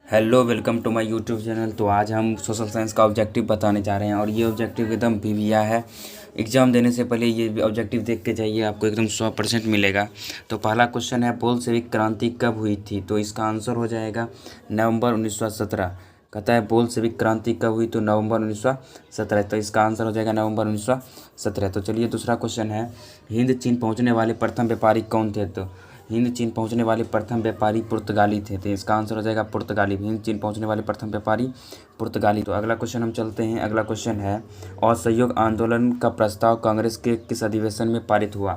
Hello, welcome to my YouTube channel. तो आज हम सोशल साइंस का ऑब्जेक्टिव बताने जा रहे हैं और ये ऑब्जेक्टिव एकदम वीविया है। एग्ज़ाम देने से पहले ये ऑब्जेक्टिव देख के जाइए, आपको एकदम 100% मिलेगा। तो पहला क्वेश्चन है, बोल्शेविक क्रांति कब हुई थी? तो इसका आंसर हो जाएगा नवंबर 1917। कहता है बोल्शेविक क्रांति कब हुई? तो नवंबर 1917। तो इसका आंसर हो जाएगा नवंबर 1917। तो चलिए दूसरा क्वेश्चन है, हिंद चीन पहुँचने वाले प्रथम व्यापारी कौन थे? तो हिंद चीन पहुंचने वाले प्रथम व्यापारी पुर्तगाली थे। तो इसका आंसर हो जाएगा पुर्तगाली। हिंद चीन पहुंचने वाले प्रथम व्यापारी पुर्तगाली। तो अगला क्वेश्चन हम चलते हैं। अगला क्वेश्चन है, असहयोग आंदोलन का प्रस्ताव कांग्रेस के किस अधिवेशन में पारित हुआ?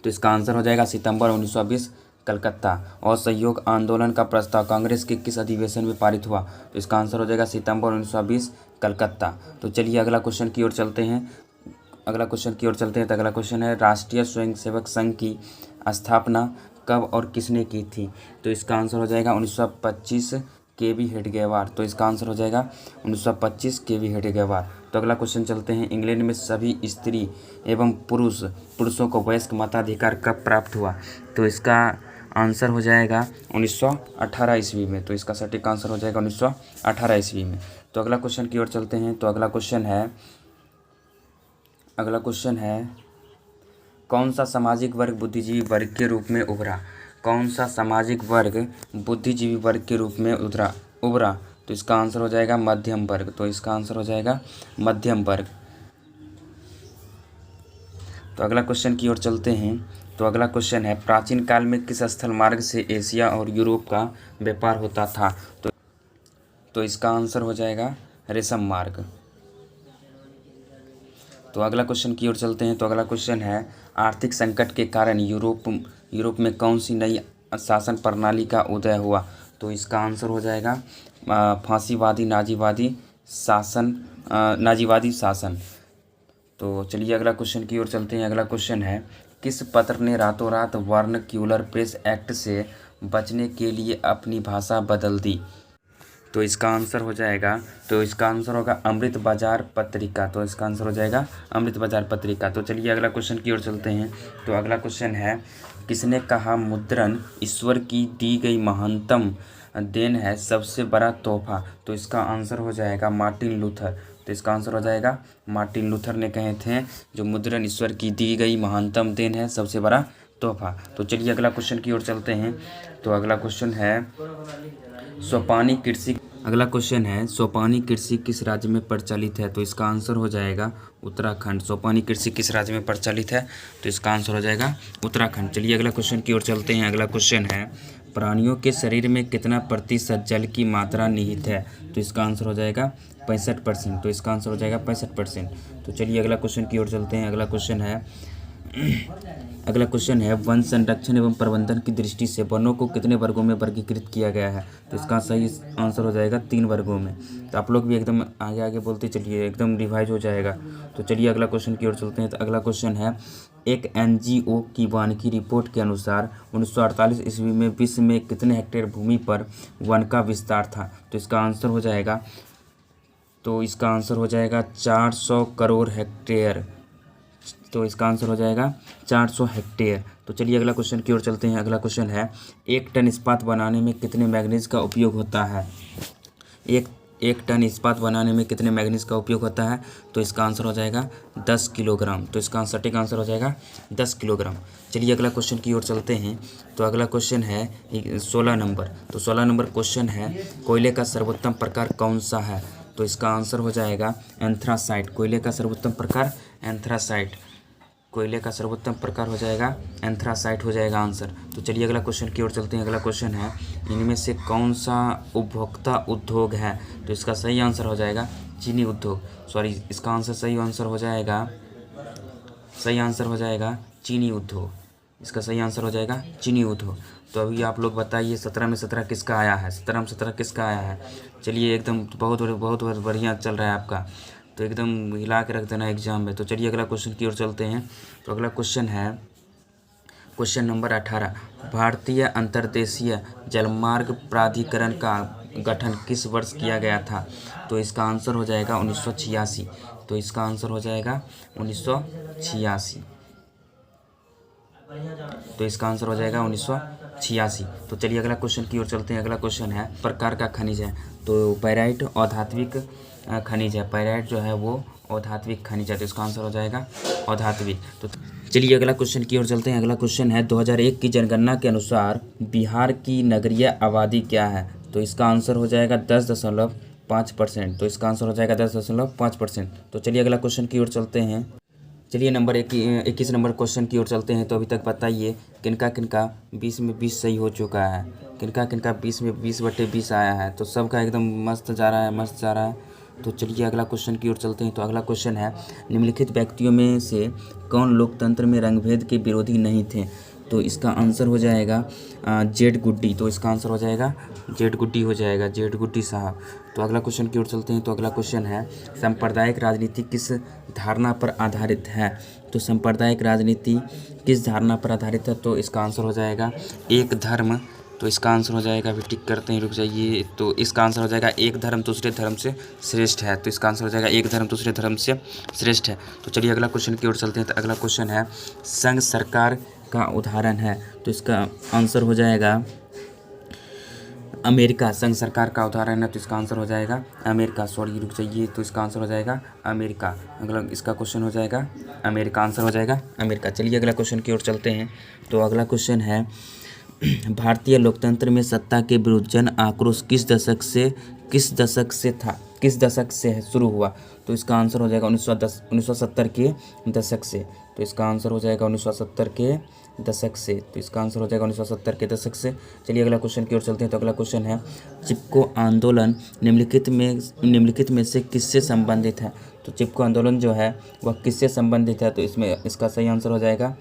तो इसका आंसर हो जाएगा सितंबर 1920, कलकत्ता। असहयोग आंदोलन का प्रस्ताव कांग्रेस के किस अधिवेशन में पारित हुआ? तो इसका आंसर हो जाएगा सितंबर 1920, कलकत्ता। तो चलिए अगला क्वेश्चन की ओर चलते हैं। तो अगला क्वेश्चन है, राष्ट्रीय स्वयंसेवक संघ की स्थापना कब और किसने की थी? तो इसका आंसर हो जाएगा 1925, केवी हेडगेवार। तो इसका आंसर हो जाएगा 1925, केवी हेडगेवार। तो अगला क्वेश्चन चलते हैं, इंग्लैंड में सभी स्त्री एवं पुरुषों को वयस्क मताधिकार कब प्राप्त हुआ? तो इसका आंसर हो जाएगा 1918 ईस्वी में। तो इसका सटीक आंसर हो जाएगा 1918 ईस्वी में। तो अगला क्वेश्चन की ओर चलते हैं। तो अगला क्वेश्चन है, कौन सा सामाजिक वर्ग बुद्धिजीवी वर्ग के रूप में उभरा? कौन सा सामाजिक वर्ग बुद्धिजीवी वर्ग के रूप में उभरा? तो इसका आंसर हो जाएगा मध्यम वर्ग। तो इसका आंसर हो जाएगा मध्यम वर्ग। तो अगला क्वेश्चन की ओर चलते हैं। तो अगला क्वेश्चन है, प्राचीन काल में किस स्थल मार्ग से एशिया और यूरोप का व्यापार होता था? तो इसका आंसर हो जाएगा रेशम मार्ग। तो अगला क्वेश्चन की ओर चलते हैं। तो अगला क्वेश्चन है, आर्थिक संकट के कारण यूरोप में कौन सी नई शासन प्रणाली का उदय हुआ? तो इसका आंसर हो जाएगा फांसीवादी नाजीवादी शासन। तो चलिए अगला क्वेश्चन की ओर चलते हैं। अगला क्वेश्चन है, किस पत्र ने रातों रात वर्नाक्यूलर प्रेस एक्ट से बचने के लिए अपनी भाषा बदल दी? तो इसका आंसर होगा अमृत बाजार पत्रिका। तो इसका आंसर हो जाएगा अमृत बाजार पत्रिका। तो चलिए अगला क्वेश्चन की ओर चलते हैं। तो अगला क्वेश्चन है, किसने कहा मुद्रण ईश्वर की दी गई महानतम देन है, सबसे बड़ा तोहफा? तो इसका आंसर हो जाएगा मार्टिन लूथर। तो इसका आंसर हो जाएगा मार्टिन लूथर ने कहे थे जो मुद्रण ईश्वर की दी गई महानतम देन है, सबसे बड़ा तोहफा। तो चलिए अगला क्वेश्चन की ओर चलते हैं। तो अगला क्वेश्चन है, सोपानी कृषि किस राज्य में प्रचलित है? तो इसका आंसर हो जाएगा उत्तराखंड। सोपानी कृषि किस राज्य में प्रचलित है? तो इसका आंसर हो जाएगा उत्तराखंड। चलिए अगला क्वेश्चन की ओर चलते हैं। अगला क्वेश्चन है, प्राणियों के शरीर में कितना प्रतिशत जल की मात्रा निहित है? तो इसका आंसर हो जाएगा 65%। तो इसका आंसर हो जाएगा 65%। तो चलिए अगला क्वेश्चन की ओर चलते हैं। अगला क्वेश्चन है, वन संरक्षण एवं प्रबंधन की दृष्टि से वनों को कितने वर्गों में वर्गीकृत किया गया है? तो इसका सही आंसर हो जाएगा 3 वर्गों में। तो आप लोग भी एकदम आगे आगे बोलते चलिए, एकदम रिवाइज हो जाएगा। तो चलिए अगला क्वेश्चन की ओर चलते हैं। तो अगला क्वेश्चन है, एक NGO की वानिकी रिपोर्ट के अनुसार 1948 ईस्वी में विश्व में कितने हेक्टेयर भूमि पर वन का विस्तार था? तो इसका आंसर हो जाएगा 400 करोड़ हेक्टेयर। तो इसका आंसर हो जाएगा 400 हेक्टेयर। तो चलिए अगला क्वेश्चन की ओर चलते हैं। अगला क्वेश्चन है, 1 टन इस्पात बनाने में कितने मैग्नीज का उपयोग होता है? एक टन इस्पात बनाने में कितने मैग्नीज का उपयोग होता है? तो इसका आंसर हो जाएगा 10 किलोग्राम। तो इसका सटीक आंसर हो जाएगा 10 किलोग्राम। चलिए अगला क्वेश्चन की ओर चलते हैं। तो अगला क्वेश्चन है 16 नंबर। तो 16 नंबर क्वेश्चन है, कोयले का सर्वोत्तम प्रकार कौन सा है? तो इसका आंसर हो जाएगा एंथ्रासाइट। कोयले का सर्वोत्तम प्रकार एंथ्रासाइट हो जाएगा एंथ्रासाइट हो जाएगा आंसर। तो चलिए अगला क्वेश्चन की ओर चलते हैं। अगला क्वेश्चन है, इनमें से कौन सा उपभोक्ता उद्योग है? तो इसका सही आंसर हो जाएगा चीनी उद्योग। इसका आंसर सही आंसर हो जाएगा चीनी उद्योग। इसका सही आंसर हो जाएगा चीनी उद्योग। तो अभी आप लोग बताइए 17 में 17 किसका आया है? 17 में 17 किसका आया है? चलिए एकदम बहुत बढ़िया चल रहा है आपका, तो एकदम हिला के रख देना एग्जाम में। तो चलिए अगला क्वेश्चन की ओर चलते हैं। तो अगला क्वेश्चन है, क्वेश्चन नंबर 18, भारतीय अंतर्देशीय जलमार्ग प्राधिकरण का गठन किस वर्ष किया गया था? तो इसका आंसर हो जाएगा 1986। तो इसका आंसर हो जाएगा 1986। तो इसका आंसर हो जाएगा 1986। तो चलिए अगला क्वेश्चन की ओर चलते हैं। अगला क्वेश्चन है प्रकार का खनिज है, तो पैराइट अधात्विक खनिज है। पैराइट जो है वो अधात्विक खनिज है, तो इसका आंसर हो जाएगा अधात्विक। तो चलिए अगला क्वेश्चन की ओर चलते हैं। अगला क्वेश्चन है 2001 की जनगणना के अनुसार बिहार की नगरीय आबादी क्या है, तो इसका आंसर हो जाएगा 10.5%। तो इसका आंसर हो जाएगा 10.5%। तो चलिए अगला क्वेश्चन की ओर चलते हैं। चलिए नंबर 21 नंबर क्वेश्चन की ओर चलते हैं। तो अभी तक बताइए किनका किनका 20 में 20 सही हो चुका है, किनका किनका 20 में 20/20 आया है। तो सबका एकदम मस्त जा रहा है, मस्त जा रहा है। तो चलिए अगला क्वेश्चन की ओर चलते हैं। तो अगला क्वेश्चन है निम्नलिखित व्यक्तियों में से कौन लोकतंत्र में रंगभेद के विरोधी नहीं थे, तो इसका आंसर हो जाएगा जेड गुड्डी। तो इसका आंसर हो जाएगा जेड गुड्डी हो जाएगा, जेड गुड्डी साहब। तो अगला क्वेश्चन की ओर चलते हैं। तो अगला क्वेश्चन है सांप्रदायिक राजनीति किस धारणा पर आधारित है, तो सांप्रदायिक राजनीति किस धारणा पर आधारित है, तो इसका आंसर हो जाएगा एक धर्म। तो इसका आंसर हो जाएगा, अभी टिक करते हैं, रुक जाइए। तो इसका आंसर हो जाएगा एक धर्म दूसरे धर्म से श्रेष्ठ है। तो इसका आंसर हो जाएगा एक धर्म दूसरे धर्म से श्रेष्ठ है। तो चलिए अगला क्वेश्चन की ओर चलते हैं। तो अगला क्वेश्चन है संघ सरकार का उदाहरण है, तो इसका आंसर हो जाएगा अमेरिका। संघ सरकार का उदाहरण है, तो इसका आंसर हो जाएगा अमेरिका। सॉरी रुक जाइए, तो इसका आंसर हो जाएगा अमेरिका। अगला इसका क्वेश्चन हो जाएगा अमेरिका, आंसर हो जाएगा अमेरिका। चलिए अगला क्वेश्चन की ओर चलते हैं। तो अगला क्वेश्चन है भारतीय लोकतंत्र में सत्ता के विरुद्ध जन आक्रोश किस दशक से था, किस दशक से शुरू हुआ, तो इसका आंसर हो जाएगा 1970 के दशक से। तो इसका आंसर हो जाएगा 1970 के दशक से। तो इसका आंसर हो जाएगा 1970 के दशक से। चलिए अगला क्वेश्चन की ओर चलते हैं। तो अगला क्वेश्चन है चिपको आंदोलन निम्नलिखित में से किससे संबंधित है, तो चिपको आंदोलन जो है वह किससे संबंधित है, तो इसमें इसका सही आंसर हो जाएगा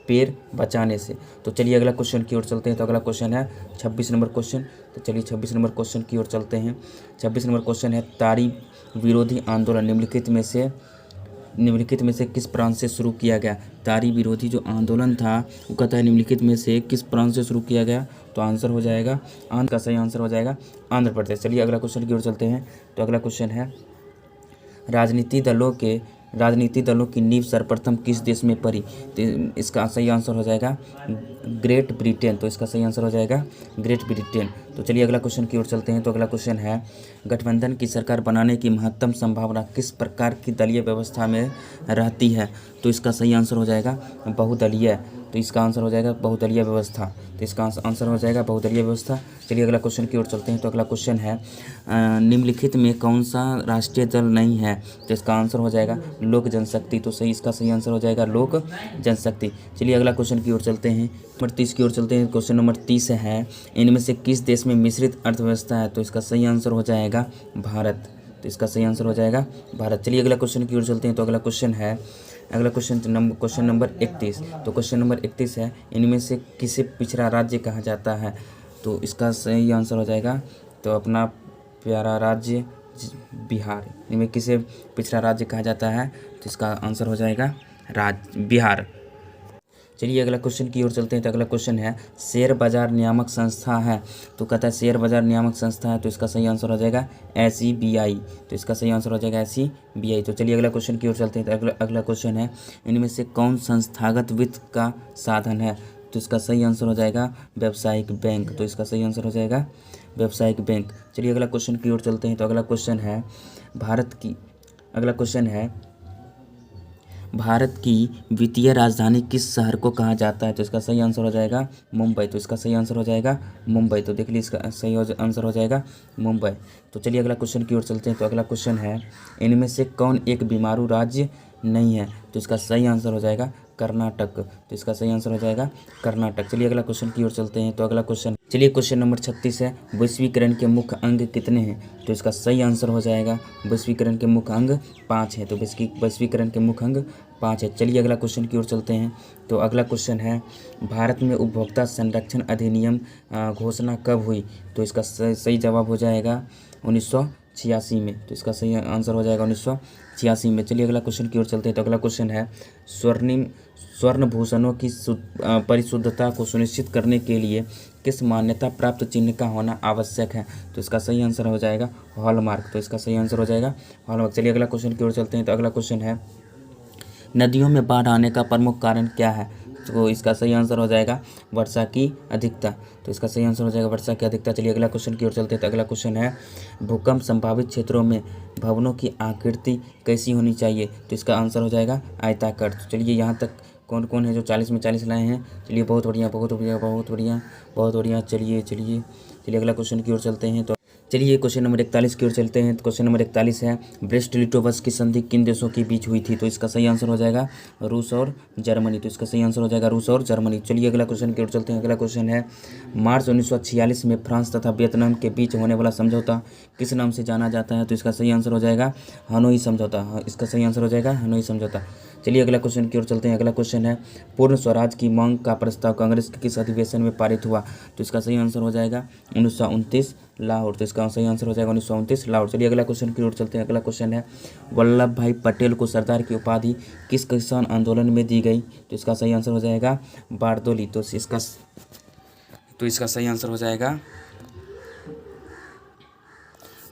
पेड़ बचाने से। तो चलिए अगला क्वेश्चन की ओर चलते हैं। तो अगला क्वेश्चन है 26 नंबर क्वेश्चन। तो चलिए 26 नंबर क्वेश्चन की ओर चलते हैं। 26 नंबर क्वेश्चन है तारी विरोधी आंदोलन निम्नलिखित में से किस प्रांत से शुरू किया गया। तारी विरोधी जो आंदोलन था वो कहता है निम्नलिखित में से किस प्रांत से शुरू किया गया, तो आंसर हो जाएगा आंध्र का सही आंसर हो जाएगा आंध्र प्रदेश। चलिए अगला क्वेश्चन की ओर चलते हैं। तो अगला क्वेश्चन है राजनीति दलों की नींव सर्वप्रथम किस देश में पड़ी, तो इसका सही आंसर हो जाएगा ग्रेट ब्रिटेन। तो इसका सही आंसर हो जाएगा ग्रेट ब्रिटेन। तो चलिए अगला क्वेश्चन की ओर चलते हैं। तो अगला क्वेश्चन है गठबंधन की सरकार बनाने की महत्तम संभावना किस प्रकार की दलीय व्यवस्था में रहती है, तो इसका सही आंसर हो जाएगा बहुदलीय। तो इसका आंसर हो जाएगा बहुदलीय व्यवस्था। तो इसका आंसर हो जाएगा बहुदलीय व्यवस्था। चलिए अगला क्वेश्चन की ओर चलते हैं। तो अगला क्वेश्चन है निम्नलिखित में कौन सा राष्ट्रीय दल नहीं है, तो इसका आंसर हो जाएगा लोक जनशक्ति। तो इसका सही आंसर हो जाएगा लोक जनशक्ति। चलिए अगला क्वेश्चन की ओर चलते हैं। नंबर 30 की ओर चलते हैं। क्वेश्चन नंबर 30 है इनमें से किस देश में मिश्रित अर्थव्यवस्था है, तो इसका सही आंसर हो जाएगा भारत। तो इसका सही आंसर हो जाएगा भारत। चलिए अगला क्वेश्चन की ओर चलते हैं। तो अगला क्वेश्चन नंबर 31। तो क्वेश्चन नंबर 31 है इनमें से किसे पिछड़ा राज्य कहा जाता है, तो इसका सही आंसर हो जाएगा तो अपना प्यारा राज्य बिहार। इनमें किसे पिछड़ा राज्य कहा जाता है, तो इसका आंसर हो जाएगा बिहार। चलिए अगला क्वेश्चन की ओर चलते हैं। तो अगला क्वेश्चन है शेयर बाजार नियामक संस्था है, तो कहता है शेयर बाजार नियामक संस्था है, तो इसका सही आंसर हो जाएगा SEBI। तो इसका सही आंसर हो जाएगा SEBI। तो चलिए अगला क्वेश्चन की ओर चलते हैं। तो अगला क्वेश्चन है इनमें से कौन संस्थागत वित्त का साधन है, तो इसका सही आंसर हो जाएगा व्यावसायिक बैंक। तो इसका सही आंसर हो जाएगा व्यावसायिक बैंक। चलिए अगला क्वेश्चन की ओर चलते हैं। तो अगला क्वेश्चन है भारत की वित्तीय राजधानी किस शहर को कहा जाता है, तो इसका सही आंसर हो जाएगा मुंबई। तो इसका सही आंसर हो जाएगा मुंबई। तो देख लीजिए इसका सही आंसर हो जाएगा मुंबई। तो चलिए अगला क्वेश्चन की ओर चलते हैं। तो अगला क्वेश्चन है इनमें से कौन एक बीमारू राज्य नहीं है, तो इसका सही आंसर हो जाएगा कर्नाटक। तो इसका सही आंसर हो जाएगा कर्नाटक। चलिए अगला क्वेश्चन की ओर चलते हैं। तो अगला क्वेश्चन नंबर 36 है वैश्वीकरण के मुख्य अंग कितने हैं, तो इसका सही आंसर हो जाएगा वैश्वीकरण के मुख्य अंग 5 है। तो वैश्वीकरण के मुख्य अंग 5 है। चलिए अगला क्वेश्चन की ओर चलते हैं। तो अगला क्वेश्चन है भारत में उपभोक्ता संरक्षण अधिनियम घोषणा कब हुई, तो इसका सही जवाब हो जाएगा 1986 में। तो इसका सही आंसर हो जाएगा 1986 में। चलिए अगला क्वेश्चन की ओर चलते हैं। तो अगला क्वेश्चन है स्वर्ण भूषणों की परिशुद्धता को सुनिश्चित करने के लिए किस मान्यता प्राप्त चिन्ह का होना आवश्यक है, तो इसका सही आंसर हो जाएगा हॉलमार्क। तो इसका सही आंसर हो जाएगा हॉलमार्क। चलिए अगला क्वेश्चन की ओर चलते हैं। तो अगला क्वेश्चन है नदियों में बाढ़ आने का प्रमुख कारण क्या है? तो इसका सही आंसर हो जाएगा वर्षा की अधिकता। तो इसका सही आंसर हो जाएगा वर्षा की अधिकता। चलिए अगला क्वेश्चन की ओर चलते हैं। तो अगला क्वेश्चन है भूकंप संभावित क्षेत्रों में भवनों की आकृति कैसी होनी चाहिए? तो इसका आंसर हो जाएगा आयताकार। तो चलिए यहाँ तक कौन कौन है जो 40 में 40 लाए हैं? चलिए बहुत बढ़िया बहुत बढ़िया बहुत बढ़िया बहुत बढ़िया। चलिए चलिए चलिए अगला क्वेश्चन की ओर चलते हैं। तो चलिए क्वेश्चन नंबर 41 की ओर चलते हैं। तो क्वेश्चन नंबर 41 है ब्रेस्ट लिटोवस की संधि किन देशों के बीच हुई थी? तो इसका सही आंसर हो जाएगा रूस और जर्मनी। तो इसका सही आंसर हो जाएगा रूस और जर्मनी। चलिए अगला क्वेश्चन की ओर चलते हैं। अगला क्वेश्चन है मार्च 1946 में फ्रांस तथा वियतनाम के बीच होने वाला समझौता किस नाम से जाना जाता है? तो इसका सही आंसर हो जाएगा हनोई समझौता। इसका सही आंसर हो जाएगा हनोई समझौता। चलिए अगला क्वेश्चन की ओर चलते हैं। अगला क्वेश्चन है पूर्ण स्वराज की मांग का प्रस्ताव कांग्रेस के किस अधिवेशन में पारित हुआ? तो इसका सही आंसर हो जाएगा 1929 लाहौर। तो इसका सही आंसर हो जाएगा 1929 लाहौर। चलिए अगला क्वेश्चन की ओर चलते हैं। अगला क्वेश्चन है वल्लभ भाई पटेल को सरदार की उपाधि किस किसान आंदोलन में दी गई? तो इसका सही आंसर हो जाएगा बारदोली। तो इसका सही आंसर हो जाएगा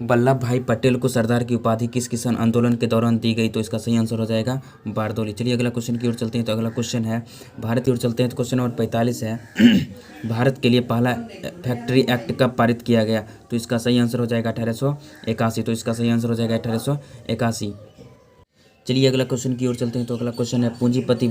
वल्लभ भाई पटेल को सरदार की उपाधि किस किसान आंदोलन के दौरान दी गई? तो इसका सही आंसर हो जाएगा बारदोली। चलिए अगला क्वेश्चन की ओर चलते हैं। तो अगला क्वेश्चन है भारत की ओर चलते हैं। तो क्वेश्चन नंबर 45 है भारत के लिए पहला फैक्ट्री एक्ट कब पारित किया गया? तो इसका सही आंसर हो जाएगा 1881। तो इसका सही आंसर हो जाएगा 1881। चलिए अगला क्वेश्चन की ओर चलते हैं। तो अगला क्वेश्चन है पूंजीपति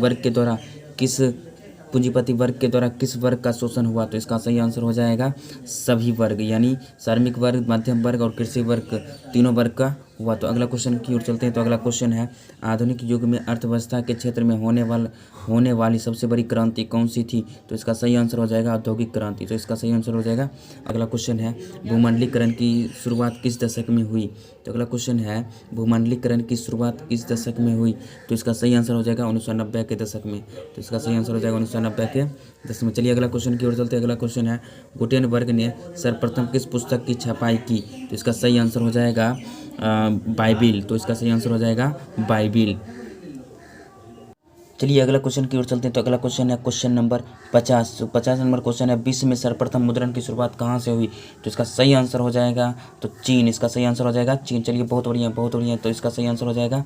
वर्ग के द्वारा किस वर्ग का शोषण हुआ? तो इसका सही आंसर हो जाएगा सभी वर्ग, यानी श्रमिक वर्ग, मध्यम वर्ग और कृषि वर्ग, तीनों वर्ग का हुआ। तो अगला क्वेश्चन की ओर चलते हैं। तो अगला क्वेश्चन है आधुनिक युग में अर्थव्यवस्था के क्षेत्र में होने वाली सबसे बड़ी क्रांति कौन सी थी? तो इसका सही आंसर हो जाएगा औद्योगिक क्रांति। तो इसका सही आंसर हो जाएगा। अगला क्वेश्चन है भूमंडलीकरण की शुरुआत किस दशक में हुई? तो अगला क्वेश्चन है भूमंडलीकरण की शुरुआत किस दशक में हुई? तो इसका सही आंसर हो जाएगा 1990 के दशक में। तो इसका सही आंसर हो जाएगा 1990 के दशक में। चलिए अगला क्वेश्चन की ओर चलते हैं। अगला क्वेश्चन है गुटेनबर्ग ने सर्वप्रथम किस पुस्तक की छपाई की? तो इसका सही आंसर हो जाएगा बाइबिल। तो इसका सही आंसर हो जाएगा बाइबिल। चलिए अगला क्वेश्चन की ओर चलते हैं। तो अगला क्वेश्चन है क्वेश्चन नंबर 50। तो 50 नंबर क्वेश्चन है विश्व में सर्वप्रथम मुद्रण की शुरुआत कहाँ से हुई? तो इसका सही आंसर हो जाएगा तो चीन। इसका सही आंसर हो जाएगा चीन। चलिए बहुत बढ़िया बहुत बढ़िया। तो इसका सही आंसर हो जाएगा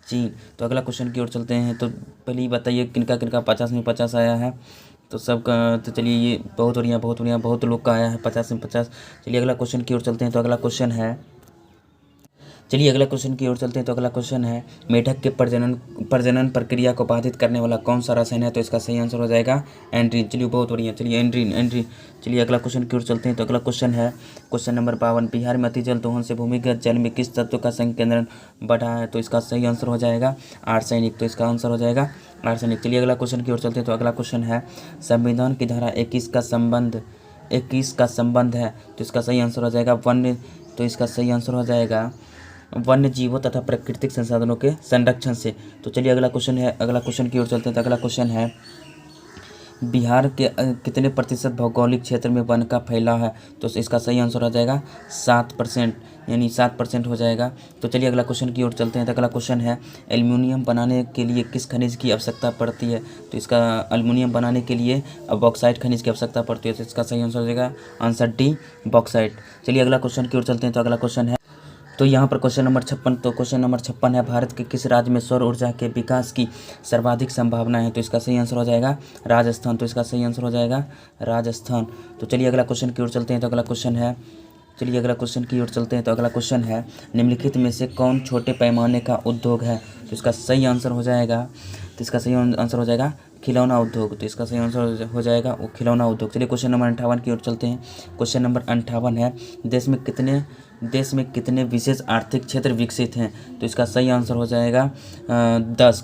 चीन। तो अगला क्वेश्चन की ओर चलते हैं। तो पहले ही बताइए किनका किनका 50 में 50 आया है? तो सबका तो चलिए ये बहुत बढ़िया बहुत बढ़िया बहुत लोग का आया है 50 में 50। चलिए अगला क्वेश्चन की ओर चलते हैं। तो अगला क्वेश्चन है अगला क्वेश्चन है मेढक के प्रजनन प्रक्रिया को बाधित करने वाला कौन सा रसायन है? तो इसका सही आंसर हो जाएगा एंड्रीन। चलिए बहुत बढ़िया। चलिए एंड्रीन। चलिए अगला क्वेश्चन की ओर चलते हैं। तो अगला क्वेश्चन है क्वेश्चन नंबर 52 बिहार में अतिजल दोहन से भूमिगत जल में किस तत्व का संकेंद्रण बढ़ा है? तो इसका सही आंसर हो जाएगा आर्सेनिक। तो इसका आंसर हो जाएगा आर्सेनिक। चलिए अगला क्वेश्चन की ओर चलते हैं। तो अगला क्वेश्चन है संविधान की धारा 21 का संबंध है। तो इसका सही आंसर हो जाएगा वन्य। तो इसका सही आंसर हो जाएगा वन्य जीवों तथा प्राकृतिक संसाधनों के संरक्षण से। तो चलिए अगला क्वेश्चन की ओर चलते हैं। तो अगला क्वेश्चन है बिहार के कितने प्रतिशत भौगोलिक क्षेत्र में वन का फैलाव है? तो इसका सही आंसर हो जाएगा 7%, यानी 7% हो जाएगा। तो चलिए अगला क्वेश्चन की ओर चलते हैं। तो अगला क्वेश्चन है एल्युमिनियम बनाने के लिए किस खनिज की आवश्यकता पड़ती है? तो इसका एल्युमिनियम बनाने के लिए बॉक्साइट खनिज की आवश्यकता पड़ती है। तो इसका सही आंसर हो जाएगा आंसर डी बॉक्साइट। चलिए अगला क्वेश्चन की ओर चलते हैं। तो अगला क्वेश्चन है तो यहाँ पर क्वेश्चन नंबर 56। तो क्वेश्चन नंबर 56 है भारत के किस राज्य में सौर ऊर्जा के विकास की सर्वाधिक संभावना है? तो इसका सही आंसर हो जाएगा राजस्थान। तो इसका सही आंसर हो जाएगा राजस्थान। तो चलिए अगला क्वेश्चन की ओर चलते हैं। तो अगला क्वेश्चन है निम्नलिखित में से कौन छोटे पैमाने का उद्योग है? तो इसका सही आंसर हो जाएगा खिलौना उद्योग। तो इसका सही आंसर हो जाएगा वो खिलौना उद्योग। चलिए क्वेश्चन नंबर 58 की ओर चलते हैं। क्वेश्चन नंबर 58 है देश में कितने विशेष आर्थिक क्षेत्र विकसित हैं? तो इसका सही आंसर हो जाएगा 10।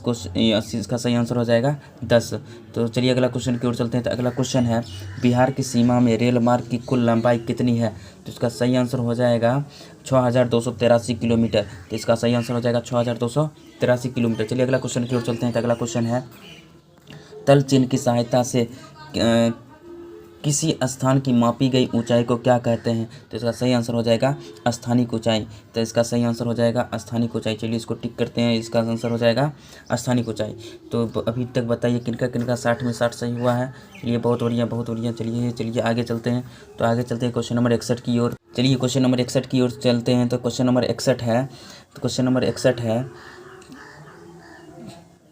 इसका सही आंसर हो जाएगा 10। तो चलिए अगला क्वेश्चन की ओर चलते हैं। तो अगला क्वेश्चन है बिहार की सीमा में रेल मार्ग की कुल लंबाई कितनी है? तो इसका सही आंसर हो जाएगा 6283 किलोमीटर। तो इसका सही आंसर हो जाएगा 6283 किलोमीटर। चलिए अगला क्वेश्चन की ओर चलते हैं। तो अगला क्वेश्चन है तल चिन्ह की सहायता से किसी स्थान की मापी गई ऊंचाई को क्या कहते हैं? तो इसका सही आंसर हो जाएगा स्थानिक ऊंचाई। तो इसका सही आंसर हो जाएगा स्थानिक ऊंचाई। चलिए इसको टिक करते हैं। इसका आंसर हो जाएगा स्थानिक ऊंचाई। तो अभी तक बताइए किनका 60 में 60 सही हुआ है? चलिए बहुत बढ़िया बहुत बढ़िया। चलिए आगे चलते हैं। तो आगे चलते हैं क्वेश्चन नंबर 61 की ओर। चलिए क्वेश्चन नंबर 61 की ओर चलते हैं। तो क्वेश्चन नंबर 61 है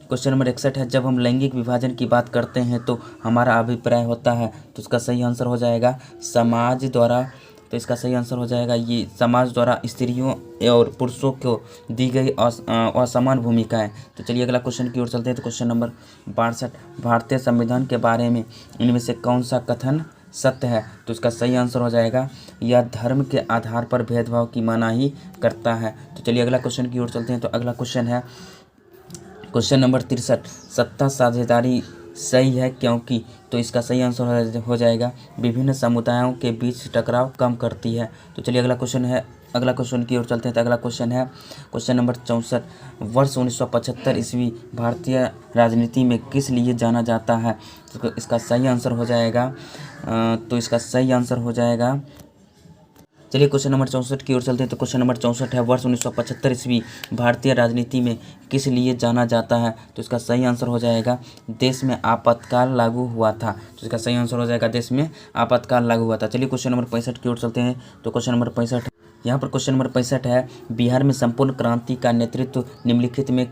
क्वेश्चन नंबर 61 है, जब हम लैंगिक विभाजन की बात करते हैं तो हमारा अभिप्राय होता है, तो इसका सही आंसर हो जाएगा समाज द्वारा। तो इसका सही आंसर हो जाएगा ये समाज द्वारा स्त्रियों और पुरुषों को दी गई असमान भूमिकाएं। तो चलिए अगला क्वेश्चन की ओर चलते हैं। तो क्वेश्चन नंबर 62, भारतीय संविधान के बारे में इनमें से कौन सा कथन सत्य है? तो इसका सही आंसर हो जाएगा यह धर्म के आधार पर भेदभाव की मनाही करता है। तो चलिए अगला क्वेश्चन की ओर चलते हैं। तो अगला क्वेश्चन है क्वेश्चन नंबर 63, सत्ता साझेदारी सही है क्योंकि? तो इसका सही आंसर हो जाएगा विभिन्न समुदायों के बीच टकराव कम करती है। तो चलिए अगला क्वेश्चन की ओर चलते हैं। तो अगला क्वेश्चन है क्वेश्चन नंबर 64, वर्ष 1975 ईस्वी भारतीय राजनीति में किस लिए जाना जाता है? तो इसका सही आंसर हो जाएगा चलिए क्वेश्चन नंबर 64 की ओर चलते हैं। तो क्वेश्चन नंबर 64 है, वर्ष 1975 ईस्वी भारतीय राजनीति में किस लिए जाना जाता है? तो इसका सही आंसर हो जाएगा देश में आपातकाल लागू हुआ था। तो इसका सही आंसर हो जाएगा देश में आपातकाल लागू हुआ था। चलिए क्वेश्चन नंबर 65 की ओर चलते हैं। तो क्वेश्चन नंबर 65, यहाँ पर क्वेश्चन नंबर 65 है, बिहार में संपूर्ण क्रांति का नेतृत्व निम्नलिखित में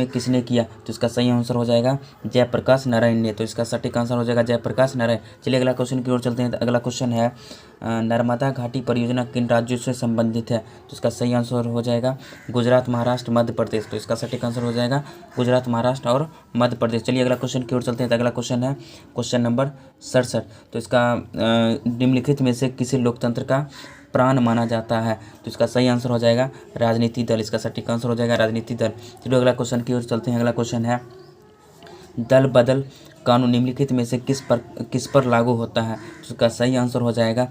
किसने किया? तो इसका सही आंसर हो जाएगा जयप्रकाश नारायण ने। तो इसका सटीक आंसर हो जाएगा जयप्रकाश नारायण। चलिए अगला क्वेश्चन की ओर चलते हैं। तो अगला क्वेश्चन है, नर्मदा घाटी परियोजना किन राज्यों से संबंधित है? तो इसका सही आंसर हो जाएगा गुजरात, महाराष्ट्र, मध्य प्रदेश। तो इसका सटीक आंसर हो जाएगा गुजरात, महाराष्ट्र और मध्य प्रदेश। चलिए अगला क्वेश्चन की ओर चलते हैं। तो अगला क्वेश्चन है क्वेश्चन नंबर 67, तो इसका निम्नलिखित में से किसी लोकतंत्र का प्राण माना जाता है? तो इसका सही आंसर हो जाएगा राजनीति दल। इसका सटीक आंसर हो जाएगा राजनीति दल। चलिए अगला क्वेश्चन की ओर चलते हैं। अगला क्वेश्चन है, दल बदल कानून निम्नलिखित में से किस पर लागू होता है? तो इसका सही आंसर हो जाएगा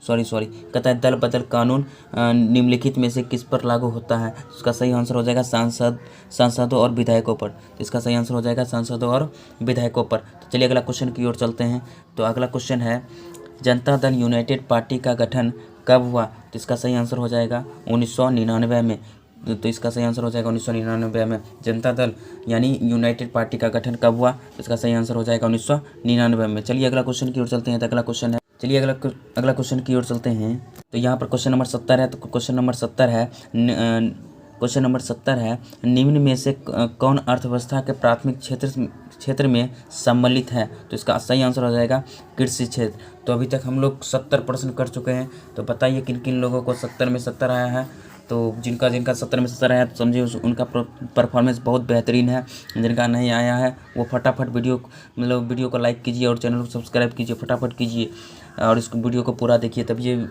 कहता है दल बदल कानून निम्नलिखित में से किस पर लागू होता है? तो इसका सही आंसर हो जाएगा सांसदों और विधायकों पर। तो इसका सही आंसर हो जाएगा सांसदों और विधायकों पर। तो चलिए अगला क्वेश्चन की ओर चलते हैं। तो अगला क्वेश्चन है, जनता दल यूनाइटेड पार्टी का गठन कब हुआ? तो इसका सही आंसर हो जाएगा 1999 में। तो इसका सही आंसर हो जाएगा 1999 में जनता दल यानी यूनाइटेड पार्टी का गठन कब हुआ? तो इसका सही आंसर हो जाएगा 1999 में। चलिए अगला क्वेश्चन की ओर चलते हैं। तो अगला क्वेश्चन है, चलिए अगला क्वेश्चन की ओर चलते हैं। तो यहाँ पर क्वेश्चन नंबर 70 है। तो क्वेश्चन नंबर 70 है, निम्न में से कौन अर्थव्यवस्था के प्राथमिक क्षेत्र में सम्मिलित है? तो इसका सही आंसर हो जाएगा कृषि क्षेत्र। तो अभी तक हम लोग 70% कर चुके हैं। तो बताइए किन किन लोगों को 70 में 70 आया है। तो जिनका 70 में 70 आया तो समझिए उनका परफॉर्मेंस बहुत बेहतरीन है। जिनका नहीं आया है वो फटाफट वीडियो को लाइक कीजिए और चैनल को सब्सक्राइब कीजिए, फटाफट कीजिए और इस वीडियो को पूरा देखिए, तब ये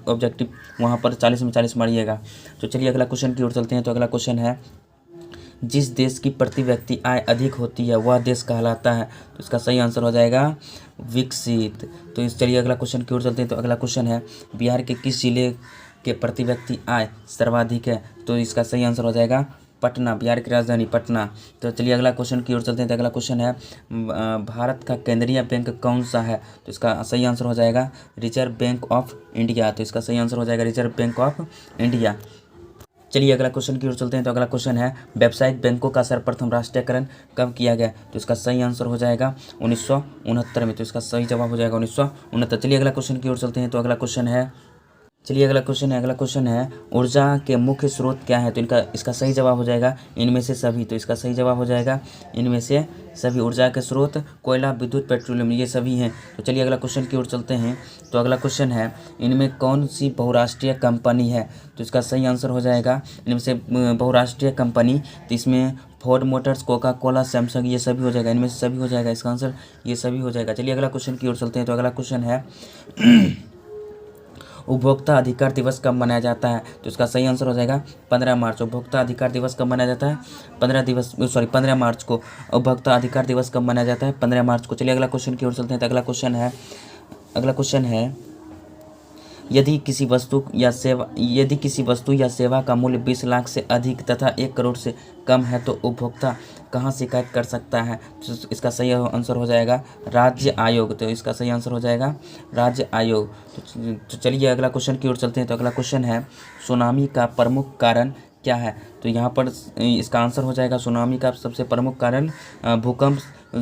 ऑब्जेक्टिव वहाँ पर 40 में 40 मारिएगा। तो चलिए अगला क्वेश्चन की ओर चलते हैं। तो अगला क्वेश्चन है, जिस देश की प्रति व्यक्ति आय अधिक होती है वह देश कहलाता है? तो इसका सही आंसर हो जाएगा विकसित। तो चलिए अगला क्वेश्चन की ओर चलते हैं। तो अगला क्वेश्चन है, बिहार के किस जिले के प्रति व्यक्ति आय सर्वाधिक है? तो इसका सही आंसर हो जाएगा पटना, बिहार की राजधानी पटना। तो चलिए अगला क्वेश्चन की ओर चलते हैं। तो अगला क्वेश्चन है, भारत का केंद्रीय बैंक कौन सा है? तो इसका सही आंसर हो जाएगा रिजर्व बैंक ऑफ इंडिया। तो इसका सही आंसर हो जाएगा रिजर्व बैंक ऑफ इंडिया। चलिए अगला क्वेश्चन की ओर चलते हैं। तो अगला क्वेश्चन है, व्यावसायिक बैंकों का सर्वप्रथम राष्ट्रीयकरण कब किया गया? तो इसका सही आंसर हो जाएगा 1969 में। तो इसका सही जवाब हो जाएगा 1969। चलिए अगला क्वेश्चन की ओर चलते हैं। तो अगला क्वेश्चन है, ऊर्जा के मुख्य स्रोत क्या है? तो इसका सही जवाब हो जाएगा इनमें से सभी। तो इसका सही जवाब हो जाएगा इनमें से सभी। ऊर्जा के स्रोत कोयला, विद्युत, पेट्रोलियम ये सभी हैं। तो चलिए अगला क्वेश्चन की ओर चलते हैं। तो अगला क्वेश्चन है, इनमें कौन सी बहुराष्ट्रीय कंपनी है? तो इसका सही आंसर हो जाएगा इनमें से बहुराष्ट्रीय कंपनी। तो इसमें Ford Motors, Coca Cola, Samsung ये सभी हो जाएगा, इनमें से सभी हो जाएगा। इसका आंसर ये सभी हो जाएगा। चलिए अगला क्वेश्चन की ओर चलते हैं। तो अगला क्वेश्चन है, उपभोक्ता अधिकार दिवस कब मनाया जाता है? तो इसका सही आंसर हो जाएगा 15 मार्च। उपभोक्ता अधिकार दिवस कब मनाया जाता है? 15 मार्च को उपभोक्ता अधिकार दिवस कब मनाया जाता है? 15 मार्च को। चलिए अगला क्वेश्चन की ओर चलते हैं। तो अगला क्वेश्चन है, यदि किसी वस्तु या सेवा का मूल्य 20 लाख से अधिक तथा 1 करोड़ से कम है तो उपभोक्ता कहाँ शिकायत कर सकता है? तो इसका सही आंसर हो जाएगा राज्य आयोग। तो इसका सही आंसर हो जाएगा राज्य आयोग। तो चलिए अगला क्वेश्चन की ओर चलते हैं। तो अगला क्वेश्चन है, सुनामी का प्रमुख कारण क्या है? तो यहाँ पर इसका आंसर हो जाएगा सुनामी का सबसे प्रमुख कारण भूकंप,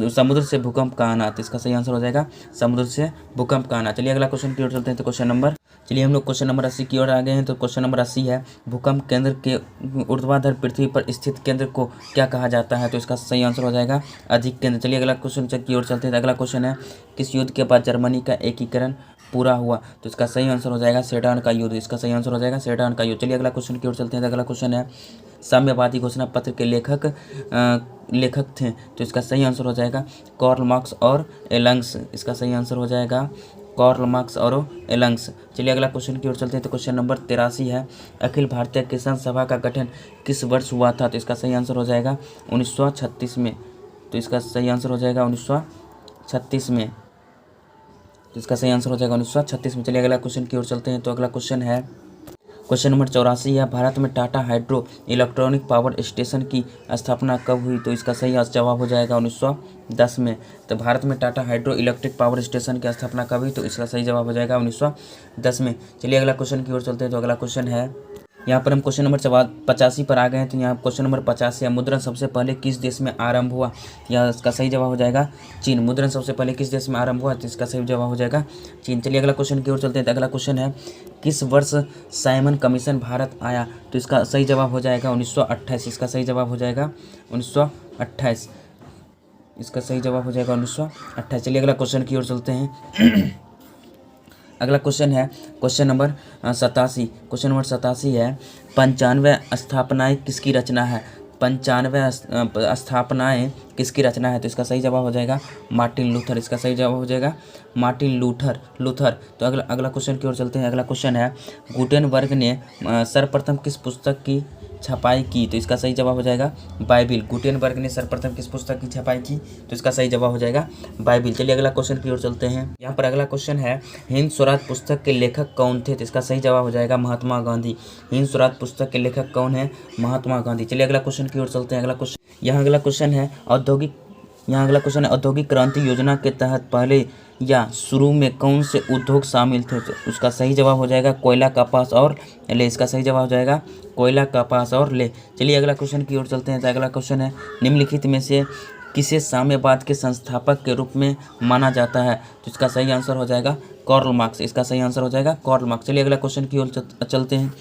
समुद्र से भूकंप का आना। तो इसका सही आंसर हो जाएगा समुद्र से भूकंप का आना। चलिए अगला क्वेश्चन की ओर चलते हैं। तो क्वेश्चन नंबर चलिए हम लोग क्वेश्चन नंबर 80 की ओर आ गए हैं। तो क्वेश्चन नंबर 80 है, भूकंप केंद्र के ऊर्ध्वाधर पृथ्वी पर स्थित केंद्र को क्या कहा जाता है? तो इसका सही आंसर हो जाएगा अधिक केंद्र। चलिए अगला क्वेश्चन की ओर चलते हैं। अगला क्वेश्चन है, किस युद्ध के बाद जर्मनी का एकीकरण पूरा हुआ? तो इसका सही आंसर हो जाएगा सेडान का युद्ध। इसका सही आंसर हो जाएगा सेडान का युद्ध। चलिए अगला क्वेश्चन की ओर चलते हैं। अगला क्वेश्चन है, साम्यवादी घोषणा पत्र के लेखक थे? तो इसका सही आंसर हो जाएगा कार्ल मार्क्स और एंगल्स। इसका सही आंसर हो जाएगा कार्ल मार्क्स और एंगल्स। चलिए अगला क्वेश्चन की ओर चलते हैं। तो क्वेश्चन नंबर 83 है, अखिल भारतीय किसान सभा का गठन किस वर्ष हुआ था? तो इसका सही आंसर हो जाएगा 1936 में। तो इसका सही आंसर हो जाएगा 1936 में। तो इसका सही आंसर हो जाएगा 1936 में। चलिए अगला क्वेश्चन की ओर चलते हैं। तो अगला क्वेश्चन है, क्वेश्चन नंबर 84 है, भारत में Tata hydro electronic power station की स्थापना कब हुई? तो इसका सही जवाब हो जाएगा 1910 में। तो भारत में Tata hydro electric power station की स्थापना कब हुई? तो इसका सही जवाब हो जाएगा 1910 में। चलिए अगला क्वेश्चन की ओर चलते हैं। तो अगला क्वेश्चन है, यहाँ पर हम क्वेश्चन नंबर 85 पर आ गए हैं। तो यहाँ क्वेश्चन नंबर 50 है, मुद्रण सबसे पहले किस देश में आरंभ हुआ? या इसका सही जवाब हो जाएगा चीन। मुद्रण सबसे पहले किस देश में आरंभ हुआ? तो इसका सही जवाब हो जाएगा चीन। चलिए अगला क्वेश्चन की ओर चलते हैं। तो अगला क्वेश्चन है, किस वर्ष साइमन कमीशन भारत आया? तो इसका सही जवाब हो जाएगा 1928। इसका सही जवाब हो जाएगा 1928। इसका सही जवाब हो जाएगा 1928। चलिए अगला क्वेश्चन की ओर चलते हैं। अगला क्वेश्चन है क्वेश्चन नंबर 87। क्वेश्चन नंबर 87 है, 95 स्थापनाएं किसकी रचना है? 95 स्थापनाएं किसकी रचना है? तो इसका सही जवाब हो जाएगा मार्टिन लूथर। इसका सही जवाब हो जाएगा मार्टिन लूथर। तो अगला क्वेश्चन की ओर चलते हैं। अगला क्वेश्चन है, गुटेनबर्ग ने सर्वप्रथम किस पुस्तक की छपाई की? तो इसका सही जवाब हो जाएगा बाइबिल। गुटेनबर्ग ने सर्वप्रथम किस पुस्तक की छपाई की? तो इसका सही जवाब हो जाएगा बाइबिल। चलिए अगला क्वेश्चन की ओर चलते हैं। यहाँ पर अगला क्वेश्चन है, हिंद स्वराज पुस्तक के लेखक कौन थे? तो इसका सही जवाब हो जाएगा महात्मा गांधी। हिंद स्वराज पुस्तक के लेखक कौन है? महात्मा गांधी। चलिए अगला क्वेश्चन की ओर चलते हैं। अगला क्वेश्चन है, औद्योगिक क्रांति योजना के तहत पहले या शुरू में कौन से उद्योग शामिल थे? तो उसका सही जवाब हो जाएगा कोयला, कपास और ले। इसका सही जवाब हो जाएगा कोयला, कपास और ले। चलिए अगला क्वेश्चन की ओर चलते हैं। तो अगला क्वेश्चन है, निम्नलिखित में से किसे साम्यवाद के संस्थापक के रूप में माना जाता है? तो इसका सही आंसर हो जाएगा कार्ल मार्क्स। इसका सही आंसर हो जाएगा कार्ल मार्क्स। चलिए अगला क्वेश्चन की ओर चलते हैं।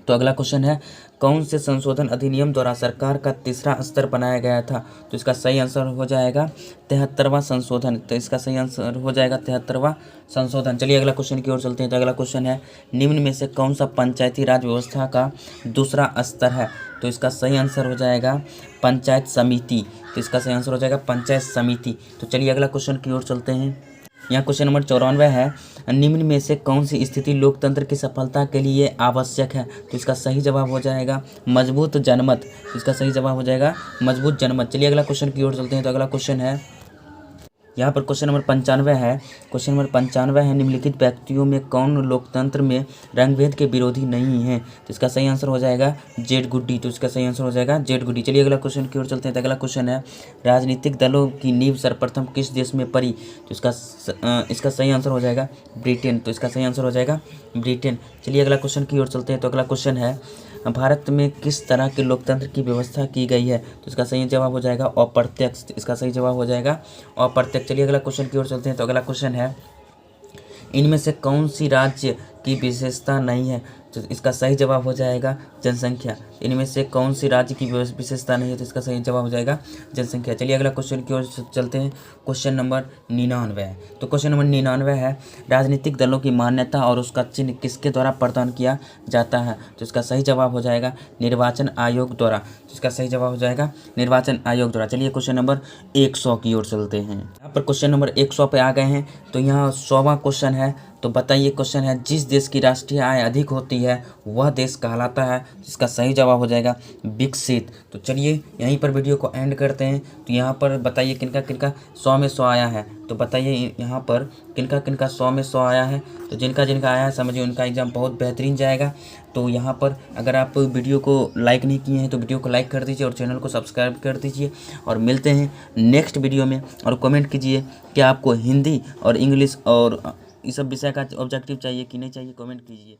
तो अगला क्वेश्चन है, कौन से संशोधन अधिनियम द्वारा सरकार का तीसरा स्तर बनाया गया था? तो इसका सही आंसर हो जाएगा 73वां संशोधन। तो इसका सही आंसर हो जाएगा 73वां संशोधन। चलिए अगला क्वेश्चन की ओर चलते हैं। तो अगला क्वेश्चन है, निम्न में से कौन सा पंचायती राज व्यवस्था का दूसरा स्तर है? तो इसका सही आंसर हो जाएगा पंचायत समिति। तो इसका सही आंसर हो जाएगा पंचायत समिति। तो चलिए अगला क्वेश्चन की ओर चलते हैं। यहाँ क्वेश्चन नंबर 94 है, निम्न में से कौन सी स्थिति लोकतंत्र की सफलता के लिए आवश्यक है? तो इसका सही जवाब हो जाएगा मजबूत जनमत। इसका सही जवाब हो जाएगा मजबूत जनमत। चलिए अगला क्वेश्चन की ओर चलते हैं। तो अगला क्वेश्चन है, यहाँ पर क्वेश्चन नंबर 95 है। क्वेश्चन नंबर 95 है, निम्नलिखित व्यक्तियों में कौन लोकतंत्र में रंगभेद के विरोधी नहीं है? तो इसका सही आंसर हो जाएगा जेड गुड्डी। तो इसका सही आंसर हो जाएगा जेड गुड्डी। चलिए अगला क्वेश्चन की ओर चलते हैं। तो अगला क्वेश्चन है, राजनीतिक दलों की नींव सर्वप्रथम किस देश में पड़ी? तो इसका सही आंसर हो जाएगा ब्रिटेन। तो इसका सही आंसर हो जाएगा ब्रिटेन। चलिए अगला क्वेश्चन की ओर चलते हैं। तो अगला क्वेश्चन है, भारत में किस तरह के लोकतंत्र की व्यवस्था की गई है? तो इसका सही जवाब हो जाएगा अप्रत्यक्ष। इसका सही जवाब हो जाएगा अप्रत्यक्ष। चलिए अगला क्वेश्चन की ओर चलते हैं। तो अगला क्वेश्चन है, इनमें से कौन सी राज्य की विशेषता नहीं है? तो इसका सही जवाब हो जाएगा जनसंख्या। इनमें से कौन सी राज्य की विशेषता नहीं है? तो इसका सही जवाब हो जाएगा जनसंख्या। चलिए अगला क्वेश्चन की ओर चलते हैं। Question number 99। तो क्वेश्चन नंबर 99 है, राजनीतिक दलों की मान्यता और उसका चिन्ह किसके द्वारा प्रदान किया जाता है? तो इसका सही जवाब हो जाएगा निर्वाचन आयोग द्वारा। तो इसका सही जवाब हो जाएगा निर्वाचन आयोग द्वारा। चलिए क्वेश्चन नंबर 100 की ओर चलते हैं। यहाँ पर क्वेश्चन नंबर 100 पे आ गए हैं। तो यहाँ 100वां क्वेश्चन है। तो बताइए क्वेश्चन है, जिस देश की राष्ट्रीय आय अधिक होती है वह देश कहलाता है? जिसका सही जवाब हो जाएगा विकसित। तो चलिए यहीं पर वीडियो को एंड करते हैं। तो यहाँ पर बताइए किनका 100 में 100 आया है? तो बताइए यहाँ पर किनका 100 में 100 आया है? तो जिनका आया है समझिए उनका एग्ज़ाम बहुत बेहतरीन जाएगा। तो यहाँ पर अगर आप वीडियो को लाइक नहीं किए हैं तो वीडियो को लाइक कर दीजिए और चैनल को सब्सक्राइब कर दीजिए। और मिलते हैं नेक्स्ट वीडियो में। और कमेंट कीजिए कि आपको हिंदी और इंग्लिश और इस सब विषय का ऑब्जेक्टिव चाहिए कि नहीं चाहिए, कमेंट कीजिए।